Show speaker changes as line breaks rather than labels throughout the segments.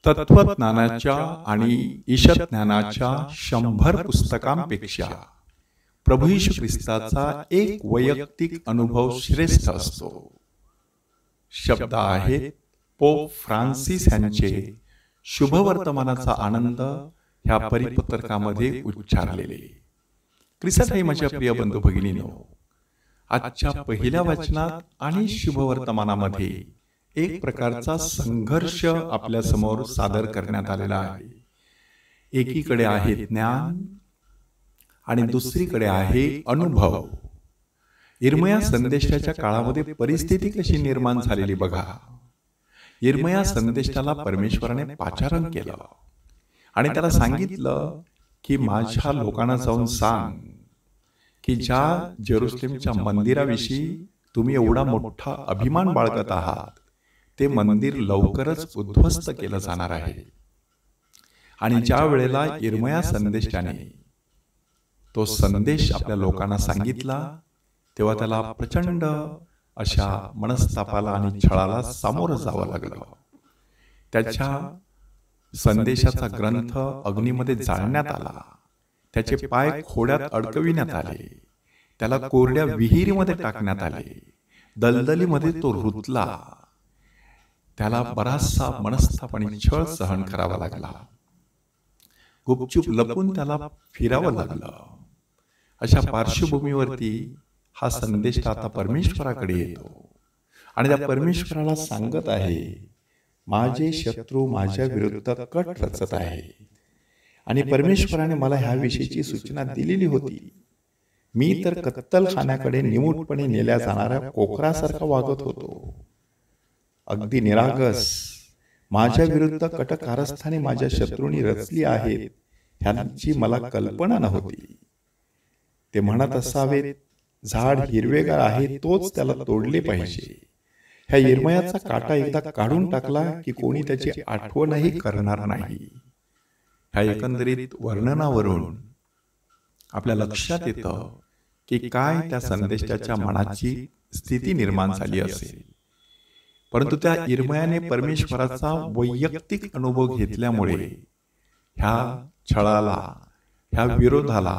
तत्वज्ञानाच्या आणि ईशज्ञानाच्या 100 पुस्तकांपेक्षा प्रभू येशू ख्रिस्ताचा एक वैयक्तिक अनुभव श्रेष्ठ असतो. शब्द आहेत पोप फ्रान्सिस यांचे शुभवर्तमानाचा आनंद ह्या परिपत्रकामध्ये उच्चारलेले. ख्रिस्तात माझ्या प्रिय बंधू भगिनींनो, आजच्या पहिल्या वचनात आणि शुभवर्तमानामध्ये एक प्रकारचा संघर्ष आपल्या समोर सादर करण्यात आलेला आहे. एकीकडे आहे ज्ञान आणि दुसरीकडे आहे अनुभव. यिर्मया संदेशाच्या काळामध्ये परिस्थिती कशी निर्माण झालेली बघा. यिर्मया संदेशाला परमेश्वराने पाचारण केलं आणि त्याला सांगितलं की माझ्या लोकांना जाऊन सांग की ज्या जेरुसलेमच्या मंदिराविषयी तुम्ही एवढा मोठा अभिमान बाळगत आहात, ते मंदिर लवकरच उद्ध्वस्त केलं जाणार आहे. आणि ज्या वेळेला यिर्मया संदेशाने तो संदेश आपल्या लोकांना सांगितला, तेव्हा त्याला प्रचंड अशा मनस्तापाला आणि छळाला सामोरं जावं लागलं. त्याच्या संदेशाचा ग्रंथ अग्नीमध्ये जाळण्यात आला, त्याचे पाय खोड्यात अडकविण्यात आले, त्याला कोरड्या विहिरीमध्ये टाकण्यात आले, दलदलीमध्ये तो रुतला, त्याला बराचसा मनस्ताप आणि छळ सहन करावा लागला, गुपचूप लपून त्याला फिरावं लागलं. अशा पार्श्वभूमीवरती हा संदेश आता परमेश्वराकडे येतो आणि त्या परमेश्वराला सांगत आहे, माझे शत्रू माझ्या विरुद्ध कट रचत आहे. आणि परमेश्वराने मला ह्याविषयीची सूचना दिलेली होती. मी तर कत्तलखान्याकडे निमूटपणे नेल्या जाणाऱ्या कोकरासारखा वागत होतो. अगदी निरागस माझ्या विरुद्ध कट कारस्थाने माझ्या शत्रूंनी रचली आहेत ह्यांची मला कल्पना नव्हती. ते म्हणत असावेत, झाड हिरवेगार आहे तोच त्याला तोडले पाहिजे. ह्या यिर्मयाचा काटा एकदा काढून टाकला की कोणी त्याची आठवणही करणार नाही. ह्या एकंदरीत वर्णनावरून आपल्या लक्षात येतं की काय त्या संदेशाच्या मनाची स्थिती निर्माण झाली असेल. परंतु त्या यिर्मयाने परमेश्वराचा वैयक्तिक अनुभव घेतल्यामुळे ह्या छळाला, ह्या विरोधाला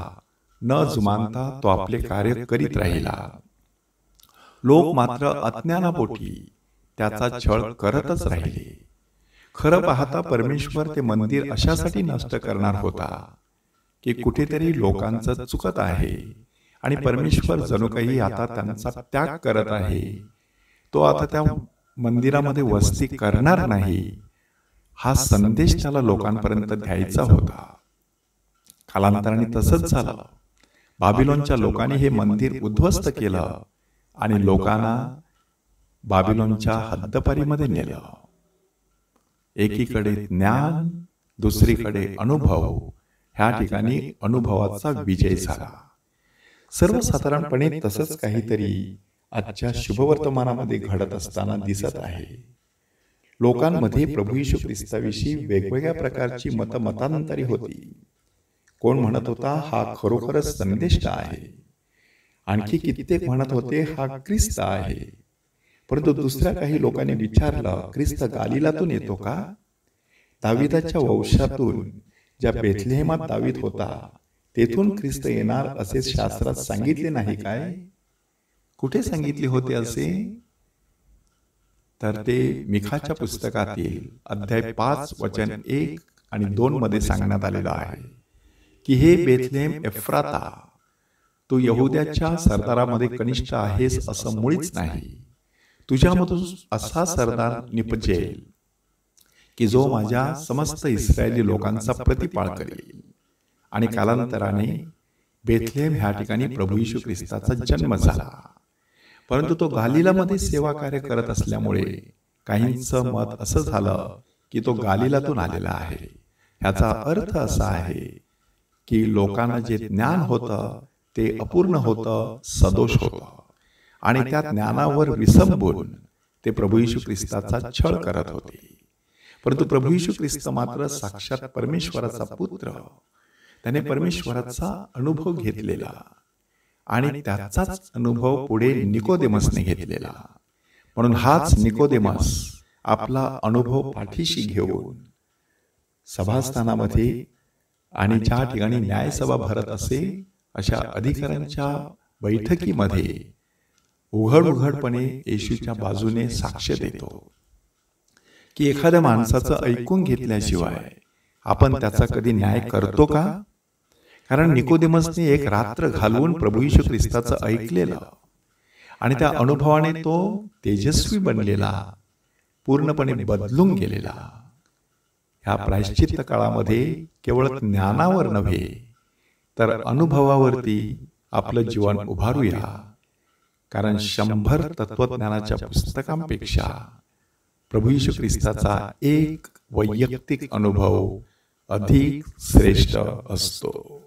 न जुमानता तो आपले कार्य करीत राहिला. लोक मात्र अज्ञानापोटी त्याचा छळ करतच राहिले. खरं पाहता परमेश्वर ते मंदिर अशासाठी नष्ट करणार होता की कुठेतरी लोकांचं चुकत आहे आणि परमेश्वर जणू काही आता त्यांचा त्याग करत आहे. तो आता त्या मंदिरामध्ये वस्ती करणार नाही, हा संदेश त्याला लोकांपर्यंत द्यायचा होता. कालांतराने तसंच झालं. बाबिलोनच्या लोकांनी हे मंदिर उद्ध्वस्त केलं आणि लोकांना बाबिलोनच्या हद्दपारीमध्ये नेलं. एकीकडे ज्ञान, दुसरीकडे अनुभव. ह्या ठिकाणी अनुभवाचा विजय झाला. सर्वसाधारणपणे तसंच काहीतरी आजच्या शुभवर्तमानामध्ये घडत असताना दिसत आहे. लोकांमध्ये प्रभू येशू ख्रिस्ताविषयी वेगवेगळ्या प्रकारची मतांतरी होती. कोण म्हणत होता हा खरोखरच संदेश आहे, आणखी कित्येक म्हणत होते हा ख्रिस्त आहे. परंतु दुसऱ्या काही लोकांनी विचारलं, ख्रिस्त गालिलातून येतो का? दाविदाच्या वंशातून ज्या बेथलेहेमात दावीद होता तेथून ख्रिस्त येणार असे शास्त्रात सांगितले नाही काय? कुठे सांगितले होते असे? तर ते मिखाच्या पुस्तकातील अध्याय 5 वचन 1 आणि 2 मध्ये सांगण्यात आलेलं आहे की हे बेथलेहेम एफ्राता, तू यहुद्याच्या सरदारामध्ये कनिष्ठ आहेस असं मुळीच नाही. तुझ्यामधून असा सरदार निपजेल की जो माझ्या समस्त इस्रायली लोकांचा प्रतिपाळ करेल. आणि कालांतराने बेथलेहेम ह्या ठिकाणी प्रभू येशू ख्रिस्ताचा जन्म झाला. परंतु तो गालिलामध्ये सेवा कार्य करत असल्यामुळे काहींचं मत असं झालं की तो गालिलातून आलेला आहे. ह्याचा अर्थ असा आहे की लोकांना जे ज्ञान होतं ते अपूर्ण होतं, सदोष होतं आणि त्या ज्ञानावर विसंबून ते प्रभू येशू ख्रिस्ताचा छळ करत होते. परंतु प्रभू येशू ख्रिस्त मात्र साक्षात परमेश्वराचा पुत्र, त्याने परमेश्वराचा अनुभव घेतलेला आणि त्याचाच अनुभव पुढे निकोदेमसने घेतलेला. म्हणून हाच निकोदेमस आपला अनुभव पाठीशी घेऊन सभास्थानामध्ये आणि ज्या ठिकाणी न्यायसभा भरत असे अशा अधिकाऱ्यांच्या बैठकीमध्ये उघडपणे येशूच्या बाजूने साक्ष देतो की एखाद्या माणसाचं ऐकून घेतल्याशिवाय आपण त्याचा कधी न्याय करतो का? कारण निकोदेमसने एक रात्र घालवून प्रभू येशू ख्रिस्ताचं ऐकलेलं आणि त्या अनुभवाने तो तेजस्वी बनलेला, पूर्णपणे बदलून गेलेला. ह्या प्रायश्चित्त काळामध्ये केवळ ज्ञानावर नव्हे तर अनुभवावरती आपलं जीवन उभारूया. कारण 100 तत्वज्ञानाच्या पुस्तकांपेक्षा प्रभू येशू ख्रिस्ताचा एक वैयक्तिक अनुभव अधिक श्रेष्ठ असतो.